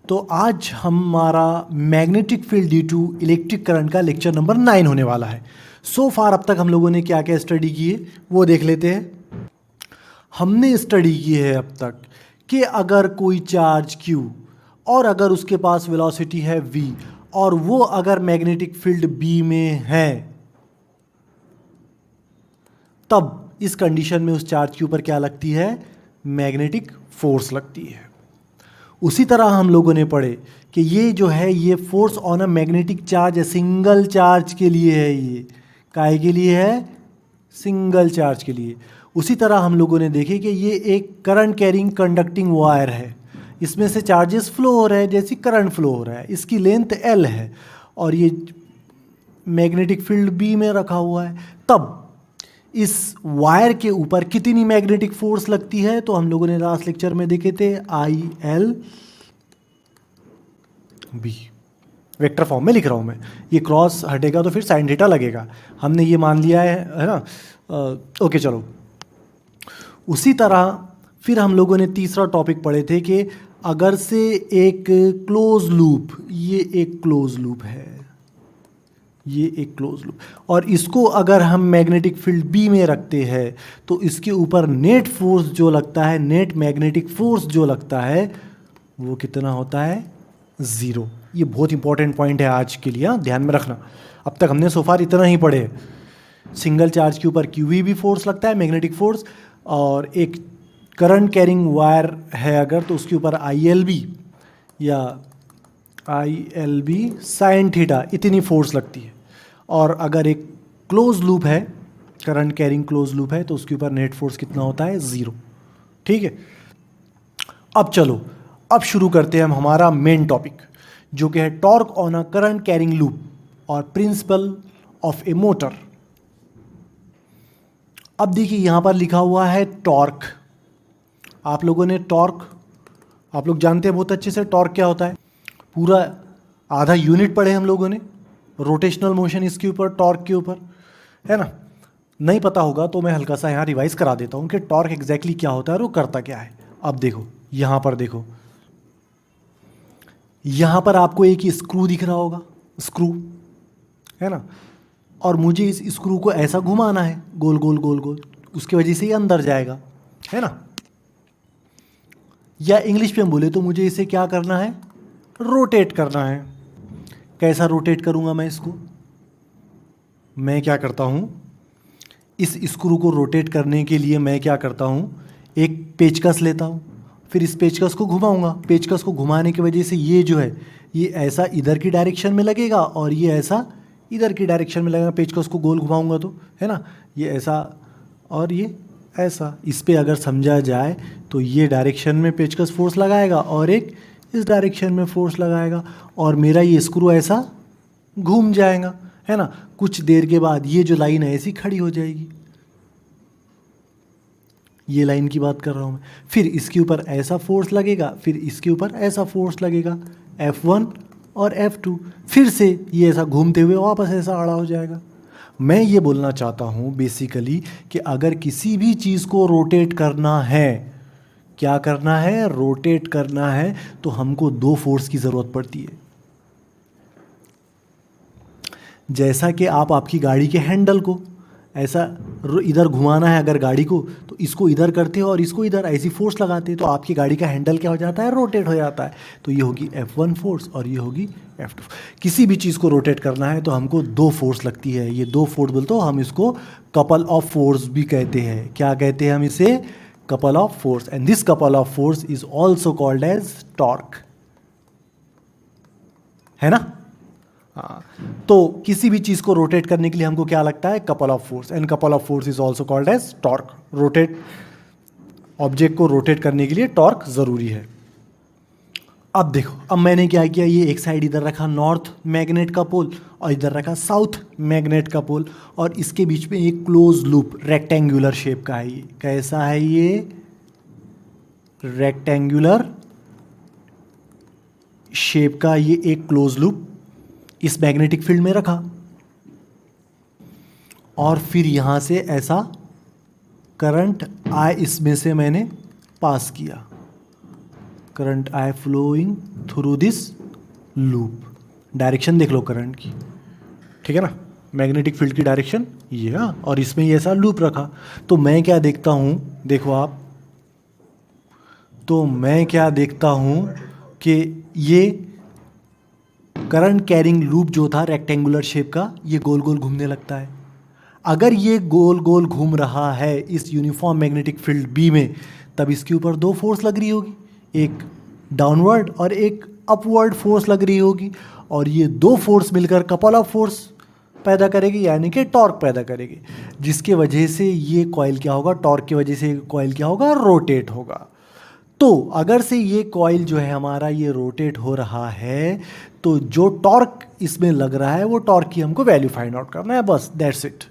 तो आज हमारा magnetic field due to electric current का लेक्चर नंबर 9 होने वाला है। सो फार अब तक हम लोगों ने क्या क्या स्टडी की है वो देख लेते हैं। हमने स्टडी की है अब तक कि अगर कोई चार्ज Q और अगर उसके पास वेलोसिटी है V और वो अगर मैग्नेटिक फील्ड B में है, तब इस कंडीशन में उस चार्ज के ऊपर क्या लगती है? मैग्नेटिक फोर्स लगती है। उसी तरह हम लोगों ने पढ़े कि ये जो है ये force on a magnetic charge है, सिंगल चार्ज के लिए है। ये काहे के लिए है? सिंगल चार्ज के लिए। उसी तरह हम लोगों ने देखे कि ये एक करंट कैरिंग कंडक्टिंग वायर है, इसमें से चार्जेस फ्लो हो रहे हैं जैसे करंट फ्लो हो रहा है, इसकी लेंथ L है और ये मैग्नेटिक फील्ड B में रखा हुआ है। तब इस वायर के ऊपर कितनी मैग्नेटिक फोर्स लगती है? तो हम लोगों ने लास्ट लेक्चर में देखे थे ILB। वेक्टर फॉर्म में लिख रहा हूं मैं, ये क्रॉस हटेगा तो फिर साइन थीटा लगेगा, हमने ये मान लिया है ना। ओके चलो। उसी तरह फिर हम लोगों ने तीसरा टॉपिक पढ़े थे कि अगर से एक क्लोज लूप, ये एक क्लोज लूप है, ये एक क्लोज लूप, और इसको अगर हम मैग्नेटिक फील्ड B में रखते हैं तो इसके ऊपर नेट फोर्स जो लगता है, नेट मैग्नेटिक फोर्स जो लगता है वो कितना होता है? 0। ये बहुत इंपॉर्टेंट पॉइंट है आज के लिए, ध्यान में रखना। अब तक हमने सोफार इतना ही पढ़े, सिंगल चार्ज के ऊपर QV भी फोर्स लगता है, मैग्नेटिक फोर्स, और एक करंट कैरिंग वायर है अगर तो उसके ऊपर ILB या ILB साइन थीटा इतनी फोर्स लगती है। और अगर एक क्लोज लूप है, करंट कैरिंग क्लोज लूप है, तो उसके ऊपर नेट फोर्स कितना होता है? 0। ठीक है। अब चलो, अब शुरू करते हैं हम हमारा मेन टॉपिक जो कि है torque on a current carrying loop और प्रिंसिपल ऑफ ए मोटर। अब देखिए यहां पर लिखा हुआ है टॉर्क। आप लोगों ने टॉर्क, आप लोग जानते हैं बहुत अच्छे से टॉर्क क्या होता है, पूरा आधा यूनिट पढ़े हम लोगों ने, रोटेशनल मोशन इसके ऊपर, टॉर्क के ऊपर, है ना। नहीं पता होगा तो मैं हल्का सा यहाँ रिवाइज करा देता हूँ कि टॉर्क एग्जैक्टली क्या होता है और वो करता क्या है। अब देखो यहाँ पर, देखो यहाँ पर आपको एक स्क्रू दिख रहा होगा, स्क्रू है ना, और मुझे इस स्क्रू को ऐसा घुमाना है, गोल गोल गोल गोल, उसकी वजह से ये अंदर जाएगा, है ना। या इंग्लिश में हम बोले तो मुझे इसे क्या करना है? रोटेट करना है। कैसा रोटेट करूंगा मैं इसको? मैं क्या करता हूं, इस स्क्रू को रोटेट करने के लिए मैं क्या करता हूं, एक पेचकस लेता हूं, फिर इस पेचकस को घुमाऊंगा। पेचकस को घुमाने की वजह से ये जो है ये ऐसा इधर की डायरेक्शन में लगेगा और ये ऐसा इधर की डायरेक्शन में लगेगा। पेचकस को गोल घुमाऊंगा तो, है ना, ये ऐसा और ये ऐसा। इस पे अगर समझा जाए तो ये डायरेक्शन में पेचकस फोर्स लगाएगा और एक इस डायरेक्शन में फोर्स लगाएगा और मेरा ये स्क्रू ऐसा घूम जाएगा, है ना। कुछ देर के बाद ये जो लाइन है ऐसी खड़ी हो जाएगी, ये लाइन की बात कर रहा हूँ मैं। फिर इसके ऊपर ऐसा फोर्स लगेगा, फिर इसके ऊपर ऐसा फोर्स लगेगा, F1 और F2, फिर से ये ऐसा घूमते हुए वापस ऐसा आड़ा हो जाएगा। मैं ये बोलना चाहता हूँ बेसिकली कि अगर किसी भी चीज़ को रोटेट करना है, क्या करना है? रोटेट करना है, तो हमको 2 फोर्स की ज़रूरत पड़ती है। जैसा कि आप आपकी गाड़ी के हैंडल को ऐसा इधर घुमाना है अगर गाड़ी को, तो इसको इधर करते हो और इसको इधर, ऐसी फोर्स लगाते हैं तो आपकी गाड़ी का हैंडल क्या हो जाता है? रोटेट हो जाता है। तो ये होगी F1 फोर्स और ये होगी F2। किसी भी चीज़ को रोटेट करना है तो हमको 2 फोर्स लगती है। ये 2 फोर्स बोलते हो, हम इसको कपल ऑफ फोर्स भी कहते हैं। क्या कहते हैं हम इसे? Couple of force. And this couple of force is also called as torque, है ना। हाँ, तो किसी भी चीज़ को रोटेट करने के लिए हमको क्या लगता है? Couple of force. And couple of force is also called as torque. Rotate, object को रोटेट करने के लिए टॉर्क ज़रूरी है। अब देखो, अब मैंने क्या किया, ये एक साइड इधर रखा नॉर्थ मैग्नेट का पोल और इधर रखा साउथ मैग्नेट का पोल, और इसके बीच में एक क्लोज लूप रेक्टेंगुलर शेप का है। ये कैसा है? ये रेक्टेंगुलर शेप का ये एक क्लोज लूप इस मैग्नेटिक फील्ड में रखा, और फिर यहां से ऐसा करंट I इसमें से मैंने पास किया, current I flowing through this loop. Direction देख लो करंट की, ठीक है ना, मैग्नेटिक फील्ड की डायरेक्शन ये है, और इसमें ये ऐसा लूप रखा। तो मैं क्या देखता हूँ, देखो आप, तो मैं क्या देखता हूँ कि ये करंट कैरिंग लूप जो था रेक्टेंगुलर शेप का, ये गोल गोल घूमने लगता है। अगर ये गोल गोल घूम रहा है इस यूनिफॉर्म मैग्नेटिक फील्ड बी में, तब इसके ऊपर दो फोर्स लग रही होगी, एक डाउनवर्ड और एक अपवर्ड फोर्स लग रही होगी, और ये दो फोर्स मिलकर कपल ऑफ फोर्स पैदा करेगी, यानी कि टॉर्क पैदा करेगी, जिसके वजह से ये कॉइल क्या होगा, टॉर्क की वजह से कॉइल क्या होगा, रोटेट होगा। तो अगर से ये कॉइल जो है हमारा ये रोटेट हो रहा है, तो जो टॉर्क इसमें लग रहा है वो टॉर्क की हमको वैल्यू फाइंड आउट करना है, बस दैट्स इट।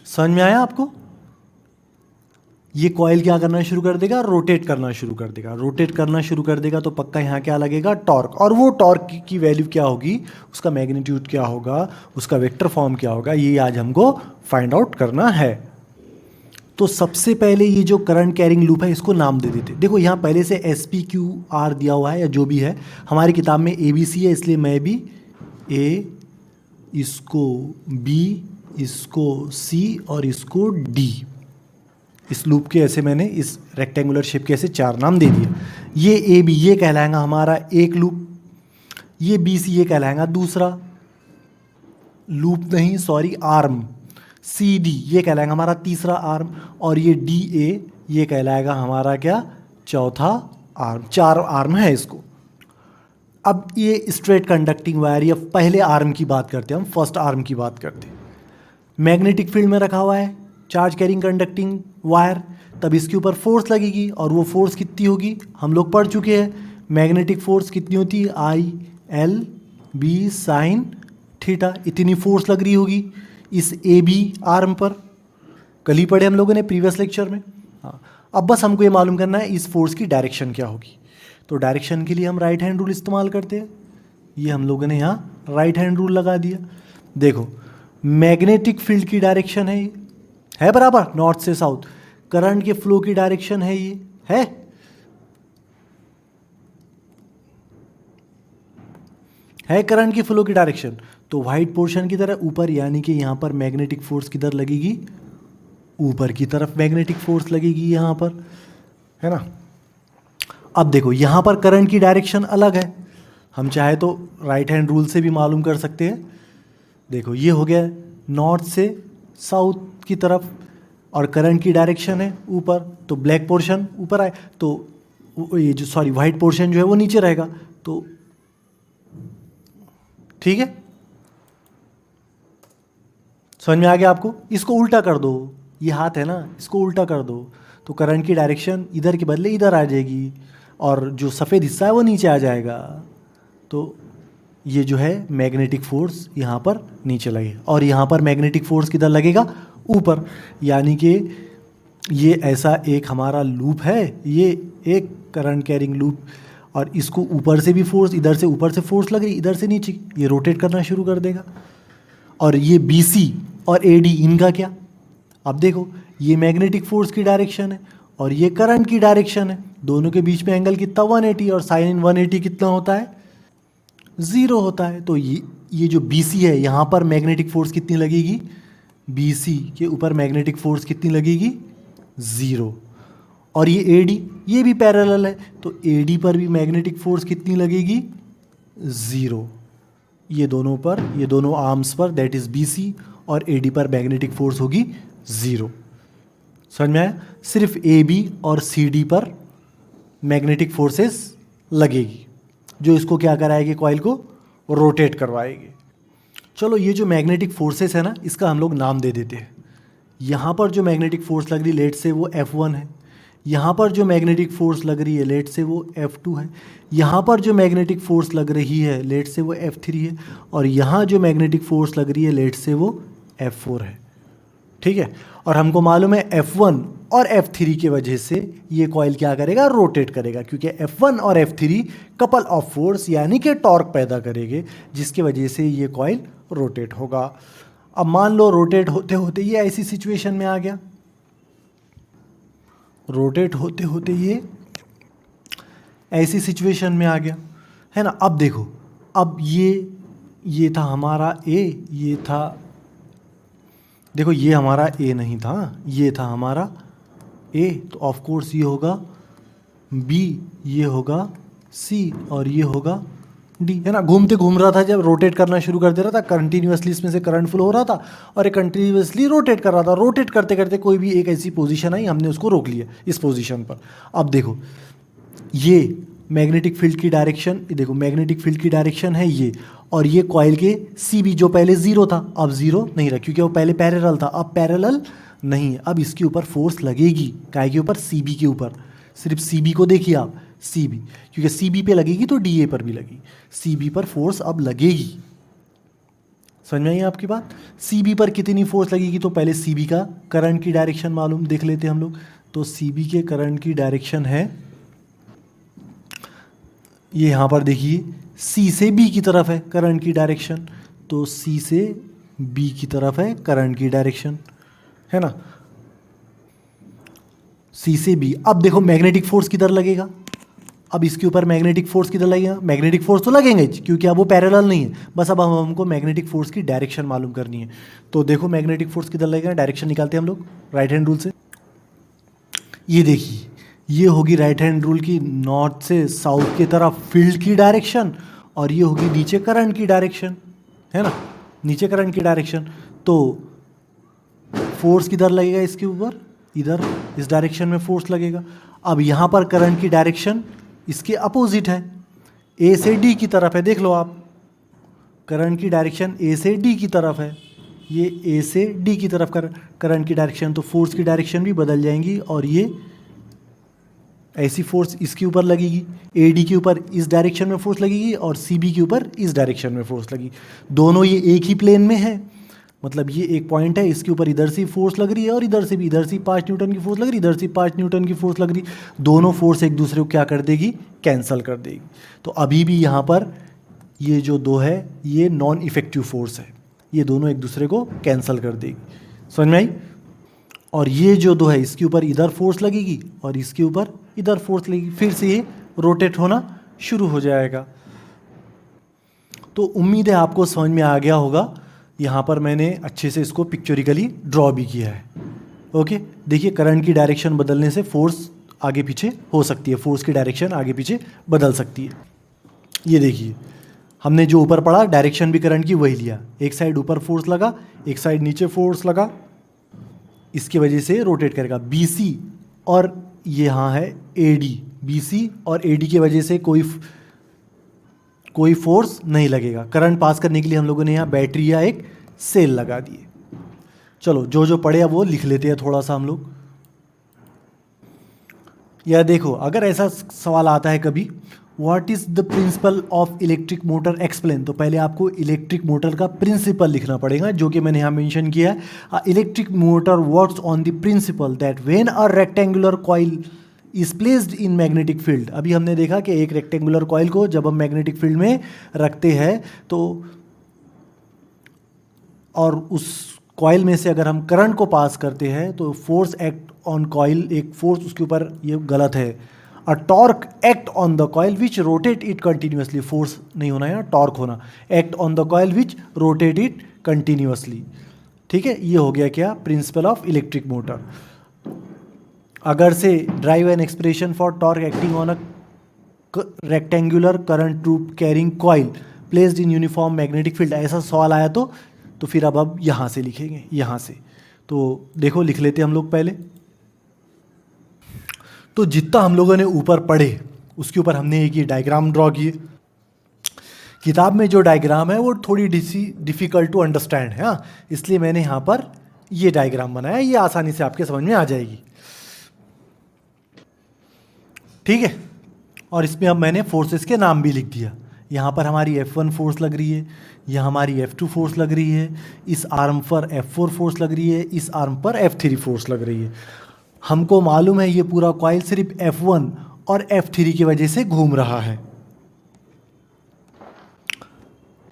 समझ में आया आपको? ये कॉइल क्या करना शुरू कर देगा, रोटेट करना शुरू कर देगा। रोटेट करना शुरू कर देगा तो पक्का यहाँ क्या लगेगा, टॉर्क, और वो टॉर्क की वैल्यू क्या होगी, उसका मैग्नीट्यूड क्या होगा, उसका वेक्टर फॉर्म क्या होगा, ये आज हमको फाइंड आउट करना है। तो सबसे पहले ये जो करंट कैरिंग लूप है इसको नाम दे देते। देखो यहाँ पहले से SPQR दिया हुआ है या जो भी है, हमारी किताब में ABC है, इसलिए मैं भी A, इसको B, इसको C और इसको D, इस लूप के ऐसे मैंने इस रेक्टेंगुलर शेप के ऐसे चार नाम दे दिए। ये AB ये कहलाएगा हमारा एक लूप, ये BC ये कहलाएगा दूसरा लूप, नहीं सॉरी आर्म, CD ये कहलाएगा हमारा तीसरा आर्म, और ये DA ये कहलाएगा हमारा क्या, चौथा आर्म। चार आर्म है इसको। अब ये स्ट्रेट कंडक्टिंग वायर, या पहले आर्म की बात करते हैं हम, फर्स्ट आर्म की बात करते हैं। मैग्नेटिक फील्ड में रखा हुआ है चार्ज कैरिंग कंडक्टिंग वायर, तब इसके ऊपर फोर्स लगेगी, और वो फोर्स कितनी होगी हम लोग पढ़ चुके हैं। मैग्नेटिक फोर्स कितनी होती है, ILB साइन थीटा, इतनी फोर्स लग रही होगी इस AB आर्म पर, कल ही पढ़े हम लोगों ने प्रीवियस लेक्चर में। हाँ, अब बस हमको ये मालूम करना है इस फोर्स की डायरेक्शन क्या होगी। तो डायरेक्शन के लिए हम राइट हैंड रूल इस्तेमाल करते हैं, ये हम लोगों ने यहाँ राइट हैंड रूल लगा दिया। देखो मैग्नेटिक फील्ड की डायरेक्शन है, ये है बराबर नॉर्थ से साउथ, करंट के फ्लो की डायरेक्शन है, ये है करंट की फ्लो की डायरेक्शन। तो वाइट पोर्शन की तरह ऊपर, यानी कि यहाँ पर मैग्नेटिक फोर्स किधर लगेगी, ऊपर की तरफ मैग्नेटिक फोर्स लगेगी यहाँ पर, है ना। अब देखो यहाँ पर करंट की डायरेक्शन अलग है, हम चाहे तो राइट हैंड रूल से भी मालूम कर सकते हैं। देखो ये हो गया नॉर्थ से साउथ की तरफ, और करंट की डायरेक्शन है ऊपर, तो ब्लैक पोर्शन ऊपर आए, तो ये जो सॉरी वाइट पोर्शन जो है वो नीचे रहेगा। तो ठीक है, समझ में आ गया आपको? इसको उल्टा कर दो, ये हाथ है ना, इसको उल्टा कर दो, तो करंट की डायरेक्शन इधर के बदले इधर आ जाएगी, और जो सफ़ेद हिस्सा है वो नीचे आ जाएगा। तो ये जो है मैग्नेटिक फोर्स यहाँ पर नीचे लगेगा, और यहाँ पर मैग्नेटिक फोर्स किधर लगेगा, ऊपर। यानी कि ये ऐसा एक हमारा लूप है, ये एक करंट कैरिंग लूप, और इसको ऊपर से भी फोर्स, इधर से ऊपर से फोर्स लग रही, इधर से नीचे, ये रोटेट करना शुरू कर देगा। और ये BC और AD इनका क्या, अब देखो ये मैग्नेटिक फोर्स की डायरेक्शन है और ये करंट की डायरेक्शन है, दोनों के बीच में एंगल कितना 180, और साइन 180 कितना होता है, 0 होता है। तो ये जो BC है यहाँ पर मैग्नेटिक फोर्स कितनी लगेगी, BC के ऊपर मैग्नेटिक फोर्स कितनी लगेगी, 0। और ये AD ये भी पैरेलल है, तो AD पर भी मैग्नेटिक फोर्स कितनी लगेगी, 0। ये दोनों पर, ये दोनों आर्म्स पर, दैट इज BC और AD पर मैग्नेटिक फोर्स होगी 0। समझ में आया? सिर्फ AB और CD पर मैग्नेटिक फोर्सेस लगेगी, जो इसको क्या कराएगी, कॉइल को रोटेट करवाएगी। चलो ये जो मैग्नेटिक फोर्सेस है ना, इसका हम लोग नाम दे देते हैं। यहाँ पर जो मैग्नेटिक फोर्स लग रही लेट से वो F1 है, यहाँ पर जो मैग्नेटिक फोर्स लग रही है लेट से वो F2 है, यहाँ पर जो मैग्नेटिक फोर्स लग रही है लेट से वो F3 है, और यहाँ जो मैग्नेटिक फोर्स लग रही है लेट से वो F4 है। ठीक है, और हमको मालूम है F1 और F3 की वजह से ये कॉइल क्या करेगा, रोटेट करेगा, क्योंकि F1 और F3 कपल ऑफ फोर्स यानी कि टॉर्क पैदा करेंगे, जिसकी वजह से ये कॉइल रोटेट होगा। अब मान लो रोटेट होते होते ये ऐसी सिचुएशन में आ गया, रोटेट होते होते ये ऐसी सिचुएशन में आ गया, है ना। अब देखो, अब ये था हमारा ए, ये था, देखो ये हमारा ए नहीं था, ये था हमारा ए, तो ऑफ कोर्स ये होगा बी, ये होगा सी और ये होगा डी, है ना। घूमते घूम रहा था, जब रोटेट करना शुरू कर दे रहा था, कंटिन्यूसली इसमें से करंट फ्लो हो रहा था और ये कंटिन्यूसली रोटेट कर रहा था। रोटेट करते करते कोई भी एक ऐसी पोजीशन आई, हमने उसको रोक लिया इस पोजीशन पर। अब देखो ये मैग्नेटिक फील्ड की डायरेक्शन, देखो मैग्नेटिक फील्ड की डायरेक्शन है ये, और ये कॉइल के सी बी जो पहले ज़ीरो था अब ज़ीरो नहीं रहा, क्योंकि वो पहले पैरेलल था, अब पैरेलल नहीं है। अब इसके ऊपर फोर्स लगेगी, काय के ऊपर, सी बी के ऊपर। सिर्फ सी बी को देखिए आप, सी बी, क्योंकि सी बी पे लगेगी तो डी ए पर भी लगेगी, सी बी पर फोर्स अब लगेगी। समझ में आई आपकी बात। सी बी पर कितनी फोर्स लगेगी, तो पहले सी बी का करंट की डायरेक्शन मालूम देख लेते हैं हम लोग। तो सी बी के करंट की डायरेक्शन है, ये यहाँ पर देखिए सी से बी की तरफ है करंट की डायरेक्शन, तो सी से बी की तरफ है करंट की डायरेक्शन, है ना, सी से बी। अब देखो मैग्नेटिक फोर्स किधर लगेगा, अब इसके ऊपर मैग्नेटिक फोर्स किधर लगेगा, मैग्नेटिक फोर्स तो लगेंगे क्योंकि अब वो पैरेलल नहीं है, बस अब हमको मैग्नेटिक फोर्स की डायरेक्शन मालूम करनी है। तो देखो मैग्नेटिक फोर्स किधर लगेगा, डायरेक्शन निकालते हैं हम लोग राइट हैंड रूल से। ये देखिए ये होगी राइट हैंड रूल की नॉर्थ से साउथ की तरफ फील्ड की डायरेक्शन, और ये होगी नीचे करंट की डायरेक्शन, है ना, नीचे करंट की डायरेक्शन। तो फोर्स किधर लगेगा इसके ऊपर, इधर इस डायरेक्शन में फोर्स लगेगा। अब यहाँ पर करंट की डायरेक्शन इसके अपोजिट है, ए से डी की तरफ है, देख लो आप, करंट की डायरेक्शन ए से डी की तरफ है, ये ए से डी की तरफ करंट की डायरेक्शन, तो फोर्स की डायरेक्शन भी बदल जाएंगी, और ये ऐसी फोर्स इसके ऊपर लगेगी, ए डी के ऊपर इस डायरेक्शन में फोर्स लगेगी और सी बी के ऊपर इस डायरेक्शन में फोर्स लगेगी। दोनों ये एक ही प्लेन में है, मतलब ये एक पॉइंट है, इसके ऊपर इधर से फोर्स लग रही है और इधर से भी, इधर से 5 न्यूटन की फोर्स लग रही है, इधर से 5 न्यूटन की फोर्स लग रही, दोनों फोर्स एक दूसरे को क्या कर देगी, कैंसल कर देगी। तो अभी भी यहाँ पर ये जो दो है ये नॉन इफेक्टिव फोर्स है, ये दोनों एक दूसरे को कैंसल कर देगी। समझ में आई। और ये जो दो है इसके ऊपर इधर फोर्स लगेगी और इसके ऊपर इधर फोर्स लगेगी, फिर से ये रोटेट होना शुरू हो जाएगा। तो उम्मीद है आपको समझ में आ गया होगा। यहाँ पर मैंने अच्छे से इसको पिक्चरिकली ड्रॉ भी किया है। ओके, देखिए करंट की डायरेक्शन बदलने से फोर्स आगे पीछे हो सकती है, फोर्स की डायरेक्शन आगे पीछे बदल सकती है। ये देखिए हमने जो ऊपर पढ़ा डायरेक्शन भी करंट की वही लिया, एक साइड ऊपर फोर्स लगा, एक साइड नीचे फोर्स लगा, इसकी वजह से रोटेट करेगा। BC और ये यहाँ है AD, BC और AD की वजह से कोई फोर्स नहीं लगेगा। करंट पास करने के लिए हम लोगों ने यहाँ बैटरी या एक सेल लगा दिए। चलो जो जो पढ़े अब वो लिख लेते हैं थोड़ा सा हम लोग। या देखो अगर ऐसा सवाल आता है कभी, what is the principle of electric motor explain, तो पहले आपको इलेक्ट्रिक मोटर का प्रिंसिपल लिखना पड़ेगा, जो कि मैंने यहाँ मेंशन किया है। Electric motor works on the principal that when a rectangular coil is placed in magnetic field. अभी हमने देखा कि एक रेक्टेंगुलर कॉइल को जब हम मैग्नेटिक फील्ड में रखते हैं तो, और उस कॉइल में से अगर हम करंट को पास करते हैं तो फोर्स एक्ट ऑन कॉइल, एक फोर्स उसके ऊपर, ये गलत है, a torque act on the coil which rotate it continuously, force नहीं होना है, टॉर्क होना, act on the coil which rotate it continuously. ठीक है, ये हो गया क्या, प्रिंसिपल ऑफ इलेक्ट्रिक मोटर। अगर से drive an expression for torque acting on a rectangular current loop carrying coil placed in uniform magnetic field, ऐसा सवाल आया तो फिर अब यहाँ से लिखेंगे, यहाँ से। तो देखो लिख लेते हम लोग पहले। तो जितना हम लोगों ने ऊपर पढ़े उसके ऊपर हमने एक ये डायग्राम ड्रॉ किए। किताब में जो डायग्राम है वो थोड़ी डिफ़िकल्ट टू अंडरस्टैंड है, हाँ, इसलिए मैंने यहाँ पर ये डायग्राम बनाया, ये आसानी से आपके समझ में आ जाएगी। ठीक है, और इसमें अब मैंने फोर्सेस के नाम भी लिख दिया। यहाँ पर हमारी F1 फोर्स लग रही है, यहाँ हमारी F2 फोर्स लग रही है, इस आर्म पर F4 फोर्स लग रही है, इस आर्म पर F3 फोर्स लग रही है। हमको मालूम है ये पूरा कॉइल सिर्फ F1 और F3 की वजह से घूम रहा है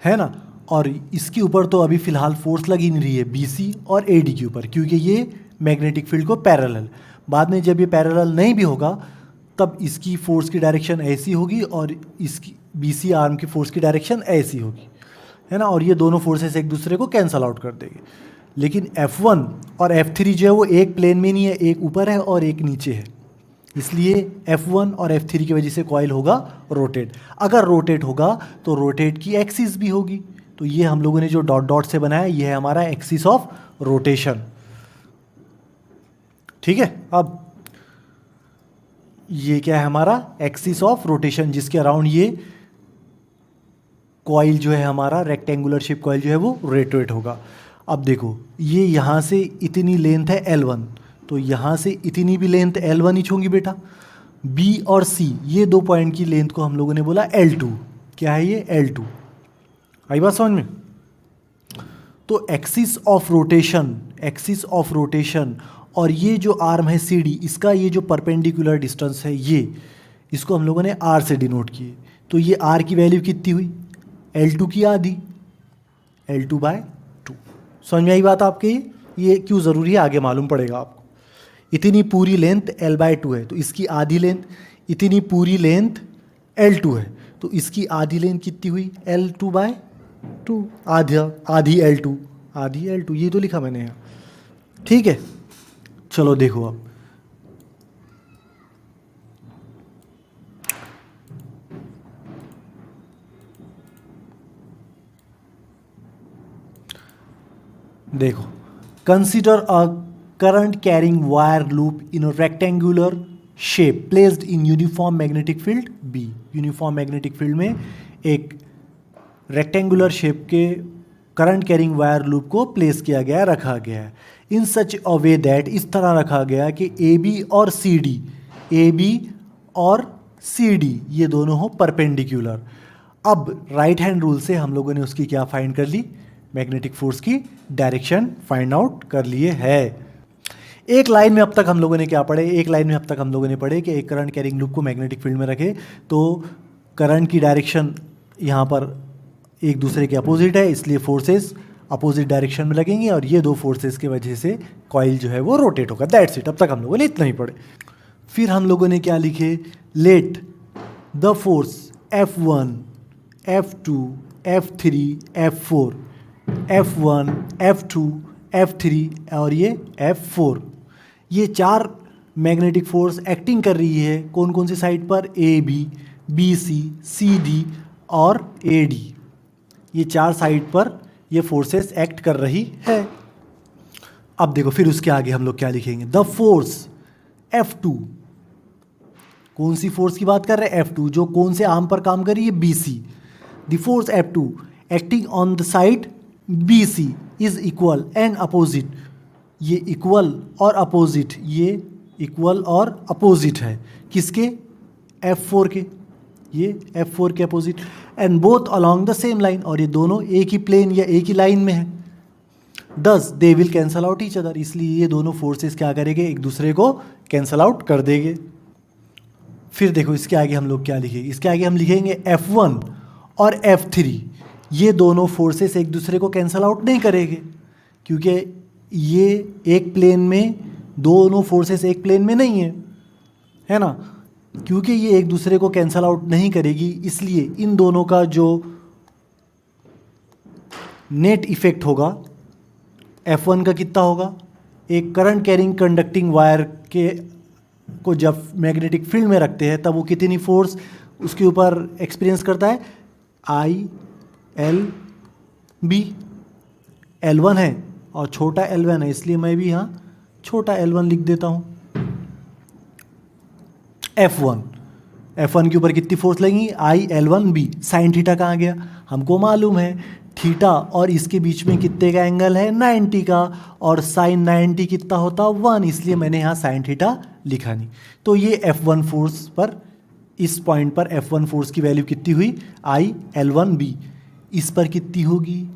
ना। और इसके ऊपर तो अभी फ़िलहाल फोर्स लगी नहीं रही है BC और AD के ऊपर, क्योंकि ये मैग्नेटिक फील्ड को पैरेलल। बाद में जब ये पैरेलल नहीं भी होगा तब इसकी फोर्स की डायरेक्शन ऐसी होगी और इसकी BC आर्म की फोर्स की डायरेक्शन ऐसी होगी, है ना, और ये दोनों फोर्सेस एक दूसरे को कैंसल आउट कर देंगे। लेकिन F1 और F3 जो है वो एक प्लेन में नहीं है, एक ऊपर है और एक नीचे है, इसलिए F1 और F3 की वजह से कॉइल होगा रोटेट। अगर रोटेट होगा तो रोटेट की एक्सिस भी होगी, तो ये हम लोगों ने जो डॉट डॉट से बनाया ये है हमारा एक्सिस ऑफ रोटेशन। ठीक है, अब ये क्या है हमारा एक्सिस ऑफ रोटेशन, जिसके अराउंड ये कॉइल जो है हमारा रेक्टेंगुलर शेप कॉइल जो है वो रोटेट होगा। अब देखो ये यहाँ से इतनी लेंथ है L1, तो यहाँ से इतनी भी लेंथ L1 ही होगी बेटा। B और C ये दो पॉइंट की लेंथ को हम लोगों ने बोला L2। क्या है ये? L2। आई बात समझ में? तो एक्सिस ऑफ रोटेशन और ये जो आर्म है CD, इसका ये जो परपेंडिकुलर डिस्टेंस है ये, इसको हम लोगों ने R से डिनोट किए। तो ये R की वैल्यू कितनी हुई? L2 की आधी, L2/2। समझ में आई बात आपके? ये क्यों ज़रूरी है आगे मालूम पड़ेगा आपको। इतनी पूरी लेंथ L/2 है तो इसकी आधी लेंथ, इतनी पूरी लेंथ L2 है तो इसकी आधी लेंथ कितनी हुई? L2/2, आधी L2, ये तो लिखा मैंने यहाँ। ठीक है, चलो देखो अब देखो, consider a current carrying wire loop in a rectangular shape placed in uniform magnetic field B। Uniform magnetic field में एक रेक्टेंगुलर शेप के करंट कैरिंग वायर लूप को प्लेस किया गया, रखा गया है इन सच अ वे दैट, इस तरह रखा गया कि AB और CD ये दोनों हो परपेंडिकुलर। अब राइट हैंड रूल से हम लोगों ने उसकी क्या फाइंड कर ली? मैग्नेटिक फोर्स की डायरेक्शन फाइंड आउट कर लिए है। एक लाइन में अब तक हम लोगों ने क्या पढ़े? एक लाइन में अब तक हम लोगों ने पढ़े कि एक करंट कैरिंग लूप को मैग्नेटिक फील्ड में रखे तो करंट की डायरेक्शन यहाँ पर एक दूसरे के अपोजिट है, इसलिए फोर्सेस अपोजिट डायरेक्शन में लगेंगे और ये दो फोर्सेस की वजह से कॉइल जो है वो रोटेट होगा। That's it. अब तक हम लोगों ने इतना ही पढ़े। फिर हम लोगों ने क्या लिखे? Let the force F1, F2, F3, F4, F1, F2, F3 और ये F4, ये चार मैग्नेटिक फोर्स एक्टिंग कर रही है कौन कौन सी साइड पर? AB, BC, CD और AD, ये चार साइड पर ये फोर्सेस एक्ट कर रही है। अब देखो फिर उसके आगे हम लोग क्या लिखेंगे? द फोर्स F2, कौन सी फोर्स की बात कर रहे हैं? F2, जो कौन से आर्म पर काम कर रही है? BC। The force F2 acting on the side BC is equal and opposite, ये इक्वल और अपोजिट, ये इक्वल और अपोजिट है किसके? F4 के, ये F4 के opposite, and both along the same line, और ये दोनों एक ही प्लेन या एक ही लाइन में है। दस they will cancel out each other, इसलिए ये दोनों फोर्सेस क्या करेंगे? एक दूसरे को कैंसल आउट कर देंगे। फिर देखो इसके आगे हम लोग क्या लिखेंगे? इसके आगे हम लिखेंगे F1 और F3, ये दोनों फोर्सेस एक दूसरे को कैंसल आउट नहीं करेंगे क्योंकि ये एक प्लेन में, दोनों फोर्सेस एक प्लेन में नहीं है ना, क्योंकि ये एक दूसरे को कैंसल आउट नहीं करेगी, इसलिए इन दोनों का जो नेट इफेक्ट होगा F1 का कितना होगा? एक करंट कैरिंग कंडक्टिंग वायर के को जब मैग्नेटिक फील्ड में रखते हैं तब वो कितनी फोर्स उसके ऊपर एक्सपीरियंस करता है? ILB। L1 है और छोटा L1 है, इसलिए मैं भी यहाँ छोटा L1 लिख देता हूँ। F1 के ऊपर कितनी फोर्स लगेंगी? IL1B। साइन थीटा कहाँ गया? हमको मालूम है थीटा और इसके बीच में कितने का एंगल है? 90 का, और साइन 90 कितना होता? 1, इसलिए मैंने यहाँ साइन थीटा लिखा नहीं। तो ये F1 फोर्स पर, इस पॉइंट पर F1 फोर्स की वैल्यू कितनी हुई? IL1B। इस पर कितनी होगी?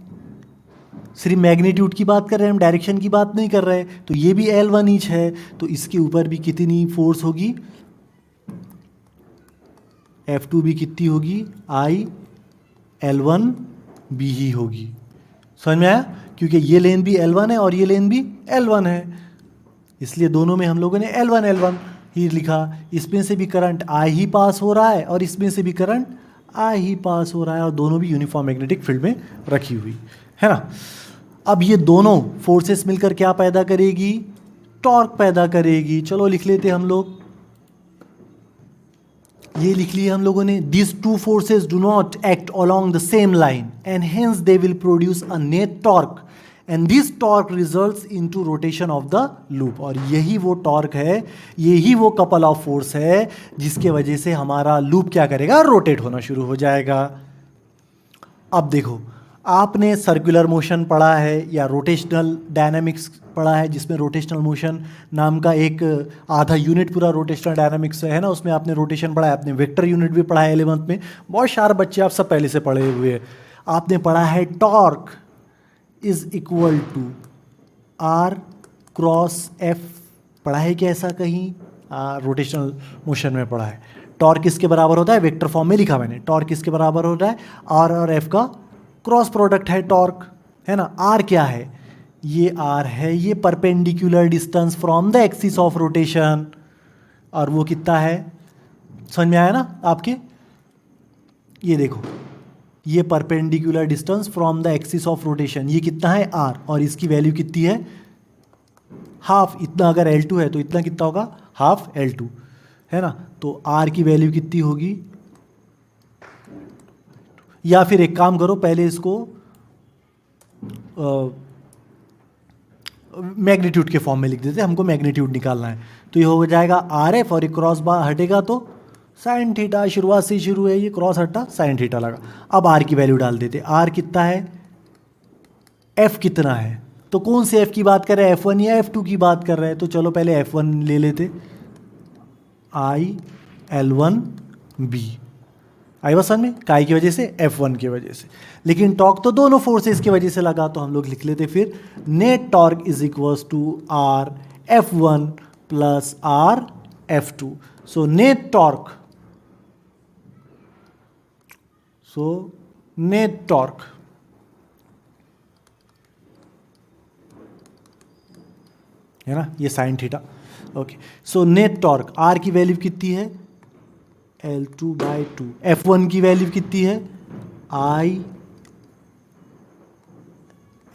सिर्फ मैग्नीट्यूड की बात कर रहे हैं हम, डायरेक्शन की बात नहीं कर रहे। तो ये भी L1 ईच है, तो इसके ऊपर भी कितनी फोर्स होगी? F2 भी कितनी होगी? IL1B ही होगी। समझ में आया? क्योंकि ये लेन भी L1 है और ये लेन भी L1 है, इसलिए दोनों में हम लोगों ने L1 ये लिखा, इसमें से भी करंट आई ही पास हो रहा है और इसमें से भी करंट आई ही पास हो रहा है और दोनों भी यूनिफॉर्म मैग्नेटिक फील्ड में रखी हुई है ना। अब ये दोनों फोर्सेस मिलकर क्या पैदा करेगी, टॉर्क पैदा करेगी। चलो लिख लेते हम लोग, ये लिख लिया हम लोगों ने, this two forces do not act along the same line and hence they will produce a net torque and this torque results into rotation of the loop. और यही वो टॉर्क है, यही वो कपल ऑफ फोर्स है जिसके वजह से हमारा लूप क्या करेगा, रोटेट होना शुरू हो जाएगा। अब देखो, आपने सर्कुलर मोशन पढ़ा है या रोटेशनल डायनामिक्स पढ़ा है, जिसमें रोटेशनल मोशन नाम का एक आधा यूनिट पूरा रोटेशनल डायनामिक्स है ना, उसमें आपने रोटेशन पढ़ा है, आपने वेक्टर यूनिट भी पढ़ा है 11th में। बहुत शार्प बच्चे आप सब पहले से पढ़े हुए। आपने पढ़ा है torque is equal to R cross F, पढ़ा है क्या ऐसा कहीं? रोटेशनल मोशन में पढ़ा है। टॉर्क किसके बराबर होता है, वेक्टर फॉर्म में लिखा मैंने, टॉर्क किसके बराबर होता है, आर और एफ का क्रॉस प्रोडक्ट है टॉर्क, है ना। आर क्या है, ये आर है, ये perpendicular distance from the axis of rotation, और वो कितना है, समझ में आया ना आपके? ये देखो, ये perpendicular distance from the axis of rotation, ये कितना है आर, और इसकी वैल्यू कितनी है, हाफ। इतना अगर L2 है तो इतना कितना होगा, हाफ L2, है ना। तो आर की वैल्यू कितनी होगी, या फिर एक काम करो, पहले इसको मैग्नीट्यूड के फॉर्म में लिख देते, हमको मैग्नीट्यूड निकालना है। तो ये हो जाएगा आर एफ, और ये क्रॉस बार हटेगा तो साइन थीटा, शुरुआत से शुरू है, ये क्रॉस हटा साइन थीटा लगा। अब आर की वैल्यू डाल देते, आर कितना है, एफ कितना है, तो कौन से एफ की बात कर रहे हैं, F1 या F2 की बात कर रहे हैं? तो चलो पहले F1 ले लेते, आई L1 बी, आई बस में, काय की वजह से, F1 की वजह से। लेकिन टॉर्क तो दोनों फोर्सेस की वजह से लगा, तो हम लोग लिख लेते फिर net torque is equals to R F1 plus R F2। So net torque, net torque है ना, ये sine theta. Okay, so net torque, R की वैल्यू कितनी है, L2/2, F1 की वैल्यू कितनी है, I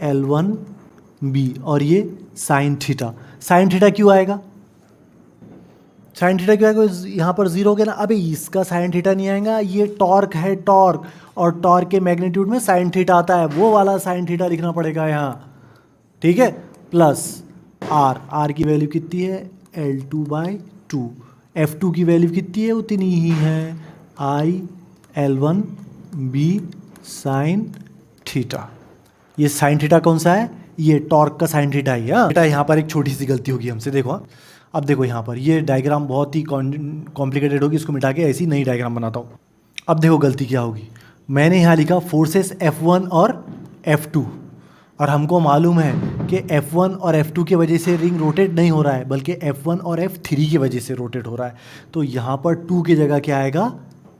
L1 B, और ये साइन थीटा। साइन थीटा क्यों आएगा, साइन थीटा क्यों आएगा, यहाँ पर जीरो हो गया ना। अबे इसका साइन थीटा नहीं आएगा, ये टॉर्क है टॉर्क, और टॉर्क के मैग्नीट्यूड में साइन थीटा आता है, वो वाला साइन थीटा लिखना पड़ेगा यहाँ, ठीक है। प्लस आर, आर की वैल्यू कितनी है, L2/2, F2 की वैल्यू कितनी है, उतनी ही है, I L1 B sine theta. ये साइन थीटा कौन सा है, ये टॉर्क का साइन थीटा ही है। बेटा यहाँ पर एक छोटी सी गलती होगी हमसे, देखो। अब देखो यहाँ पर ये डायग्राम बहुत ही कॉम्प्लिकेटेड होगी, इसको मिटा के ऐसी नई डायग्राम बनाता हूँ। अब देखो गलती क्या होगी, मैंने यहाँ लिखा फोर्सेस F1 और F2, और हमको मालूम है कि F1 और F2 की वजह से रिंग रोटेट नहीं हो रहा है, बल्कि F1 और F3 की वजह से रोटेट हो रहा है। तो यहाँ पर 2 की जगह क्या आएगा,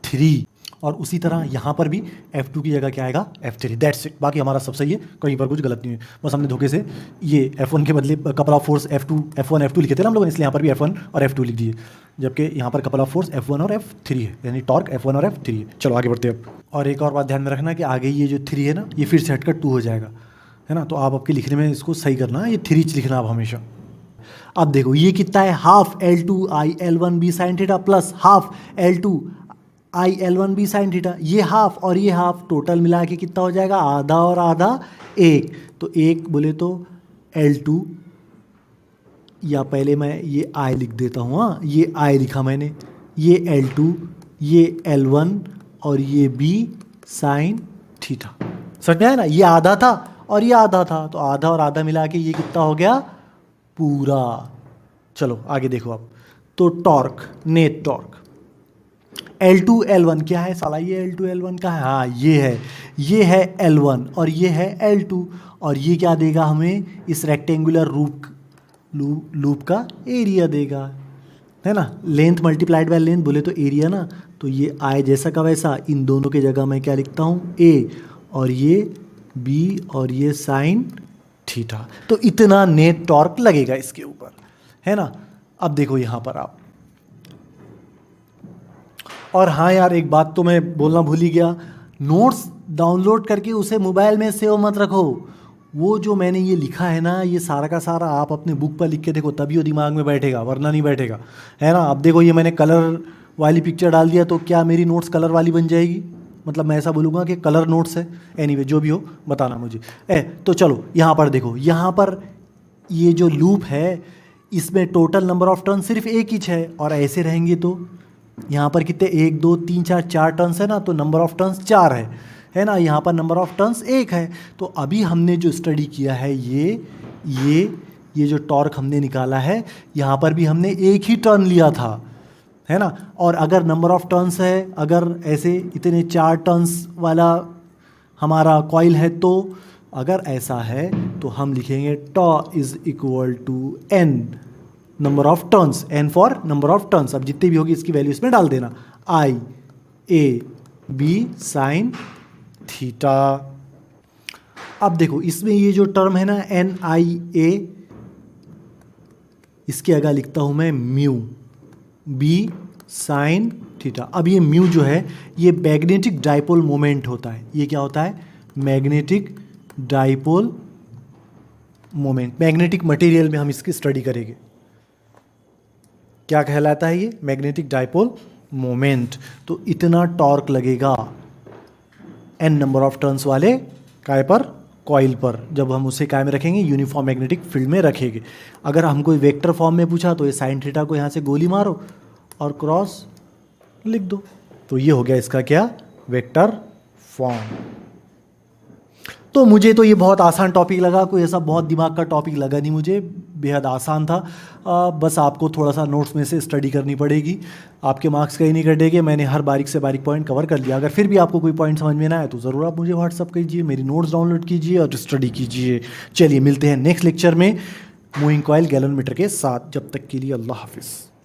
3, और उसी तरह यहाँ पर भी F2 की जगह क्या आएगा, F3। दैट्स इट, बाकी हमारा सब सही है, कहीं पर कुछ गलत नहीं है। बस हमने धोखे से ये F1 के बदले couple of force F1 F2 लिखे थे ना हम लोगों ने, इसलिए यहाँ पर भी F1 और F2 लिख दिए, जबकि यहाँ पर कपल ऑफ फोर्स F1 और F3 है, यानी टॉर्क F1 और F3 है। चलो आगे बढ़ते हैं अब। और एक और बात ध्यान में रखना कि आगे ये जो 3 है ना, ये फिर से हटकर 2 हो जाएगा, है ना। तो आप आपके लिखने में इसको सही करना, ये 3 लिखना आप हमेशा। अब देखो ये कितना है, half L2 I L1 B sine theta plus half L2 I L1 B sine theta, ये हाफ और ये हाफ टोटल मिला के कितना हो जाएगा, आधा और आधा 1। तो 1 बोले तो L2, या पहले मैं ये I लिख देता हूँ, हाँ ये I लिखा मैंने, ये L2, ये L1 और ये B साइन थीटा। समझ में आया ना, ये आधा था और ये आधा था, तो आधा और आधा मिला के ये कितना हो गया, पूरा। चलो आगे देखो अब। तो torque, net torque L2 L1 क्या है साला, ये L2 L1 का है, हाँ ये है L1 और ये है L2, और ये क्या देगा हमें, इस रेक्टेंगुलर लूप का एरिया देगा, है ना। लेंथ मल्टीप्लाइड बाय लेंथ बोले तो एरिया ना, तो ये I जैसा का वैसा, इन दोनों की जगह मैं क्या लिखता हूँ, A, और ये B, और ये साइन थीटा। तो इतना नेट टॉर्क लगेगा इसके ऊपर, है ना। अब देखो यहाँ पर आप और हाँ यार, एक बात तो मैं बोलना भूल ही गया, नोट्स डाउनलोड करके उसे मोबाइल में सेव मत रखो। वो जो मैंने ये लिखा है ना, ये सारा का सारा आप अपने बुक पर लिख के देखो, तभी वो दिमाग में बैठेगा, वरना नहीं बैठेगा, है ना। अब देखो, ये मैंने कलर वाली पिक्चर डाल दिया, तो क्या मेरी नोट्स कलर वाली बन जाएगी? मतलब मैं ऐसा बोलूँगा कि कलर नोट्स है। एनीवे जो भी हो बताना मुझे। तो चलो यहाँ पर देखो, यहाँ पर ये जो लूप है इसमें टोटल नंबर ऑफ टर्न सिर्फ एक ही है, और ऐसे रहेंगे तो यहाँ पर कितने, 1 2 3 4 4 टर्न्स है ना, तो नंबर ऑफ टर्न्स 4 है ना। यहाँ पर नंबर ऑफ टर्न्स 1 है। तो अभी हमने जो स्टडी किया है, ये जो टॉर्क हमने निकाला है, यहाँ पर भी हमने एक ही टर्न लिया था, है ना। और अगर नंबर ऑफ टर्न्स है, अगर ऐसे इतने 4 टर्न्स वाला हमारा कॉइल है, तो अगर ऐसा है तो हम लिखेंगे tau is equal to N number of turns, N for number of turns. अब जितनी भी होगी इसकी वैल्यू इसमें डाल देना, I A B sine theta. अब देखो इसमें ये जो टर्म है ना, एन आई ए, इसके आगे लिखता हूं मैं म्यू बी साइन थीटा। अब ये म्यू जो है, ये मैग्नेटिक डाइपोल मोमेंट होता है। ये क्या होता है? Magnetic dipole moment. Magnetic material में हम इसकी स्टडी करेंगे। क्या कहलाता है ये? Magnetic dipole moment. तो इतना टॉर्क लगेगा एन नंबर ऑफ टर्न्स वाले काय पर, कॉइल पर, जब हम उसे काय में रखेंगे, यूनिफॉर्म मैग्नेटिक फील्ड में रखेंगे। अगर हमको वेक्टर फॉर्म में पूछा तो ये साइन थीटा को यहाँ से गोली मारो और क्रॉस लिख दो, तो ये हो गया इसका क्या? Vector form. तो मुझे तो ये बहुत आसान टॉपिक लगा, कोई ऐसा बहुत दिमाग का टॉपिक लगा नहीं मुझे, बेहद आसान था। बस आपको थोड़ा सा नोट्स में से स्टडी करनी पड़ेगी, आपके मार्क्स कहीं नहीं कटेंगे। मैंने हर बारीक से बारीक पॉइंट कवर कर लिया। अगर फिर भी आपको कोई पॉइंट समझ में ना आए तो ज़रूर आप मुझे व्हाट्सअप कीजिए, मेरी नोट्स डाउनलोड कीजिए और स्टडी कीजिए। चलिए मिलते हैं नेक्स्ट लेक्चर में मूविंग कॉइल गैलोरीमीटर के साथ। जब तक के लिए अल्लाह हाफिज़।